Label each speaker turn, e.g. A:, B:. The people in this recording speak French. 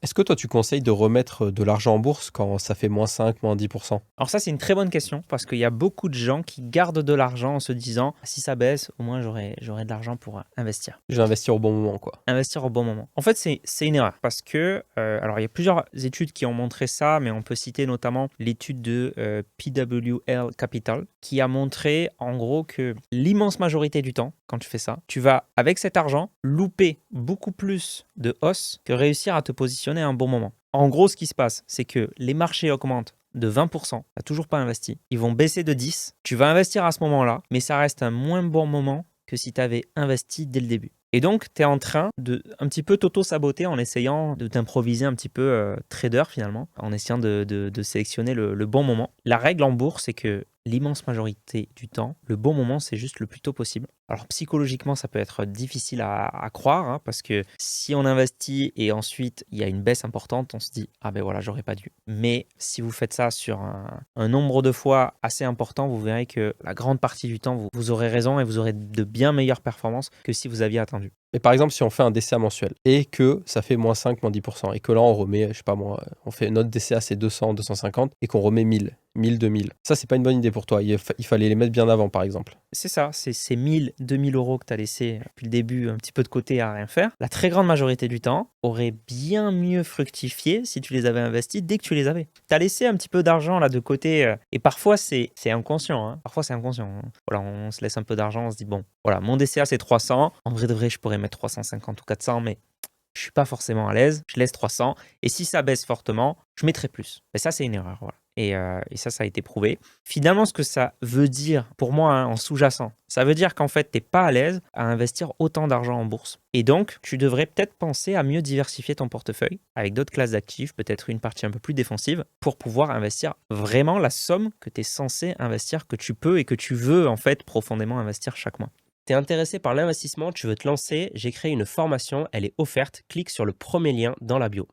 A: Est-ce que toi, tu conseilles de remettre de l'argent en bourse quand ça fait -5, -10%?
B: Alors ça, c'est une très bonne question parce qu'il y a beaucoup de gens qui gardent de l'argent en se disant: «Si ça baisse, au moins j'aurai de l'argent pour, investir».
A: Je vais investir au bon moment, quoi.
B: Investir au bon moment. En fait, c'est une erreur parce que, alors il y a plusieurs études qui ont montré ça, mais on peut citer notamment l'étude de, PWL Capital qui a montré en gros que l'immense majorité du temps, quand tu fais ça, tu vas avec cet argent louper beaucoup plus de hausse que réussir à te positionner à un bon moment. En gros, ce qui se passe, c'est que les marchés augmentent de 20%, tu n'as toujours pas investi, ils vont baisser de 10, tu vas investir à ce moment-là, mais ça reste un moins bon moment que si tu avais investi dès le début. Et donc, tu es en train de un petit peu t'auto-saboter en essayant de t'improviser un petit peu trader finalement, en essayant de sélectionner le bon moment. La règle en bourse, c'est que l'immense majorité du temps, le bon moment, c'est juste le plus tôt possible. Alors psychologiquement, ça peut être difficile à croire, hein, parce que si on investit et ensuite il y a une baisse importante, on se dit « Ah ben voilà, j'aurais pas dû ». Mais si vous faites ça sur un nombre de fois assez important, vous verrez que la grande partie du temps, vous aurez raison et vous aurez de bien meilleures performances que si vous aviez attendu.
A: Mais par exemple, si on fait un DCA mensuel et que ça fait -5, -10% et que là, on remet, je sais pas moi, on fait notre DCA, c'est 200, 250 et qu'on remet 1000, 1000, 2000. Ça, c'est pas une bonne idée pour toi. Il fallait les mettre bien avant, par exemple.
B: C'est ça, c'est ces 1000, 2000 euros que tu as laissé depuis le début un petit peu de côté à rien faire. La très grande majorité du temps aurait bien mieux fructifié si tu les avais investis dès que tu les avais. Tu as laissé un petit peu d'argent là de côté et parfois c'est inconscient. Hein. Parfois c'est inconscient. Hein. Voilà, on se laisse un peu d'argent, on se dit bon, voilà, mon DCA c'est 300. En vrai de vrai, je pourrais mettre 350 ou 400, mais je suis pas forcément à l'aise. Je laisse 300 et si ça baisse fortement, je mettrai plus. Et ça, c'est une erreur. Voilà. Et ça a été prouvé. Finalement, ce que ça veut dire, pour moi, hein, en sous-jacent, ça veut dire qu'en fait, tu n'es pas à l'aise à investir autant d'argent en bourse. Et donc, tu devrais peut-être penser à mieux diversifier ton portefeuille avec d'autres classes d'actifs, peut-être une partie un peu plus défensive, pour pouvoir investir vraiment la somme que tu es censé investir, que tu peux et que tu veux en fait profondément investir chaque mois.
C: T'es intéressé par l'investissement, tu veux te lancer, j'ai créé une formation, elle est offerte, clique sur le premier lien dans la bio.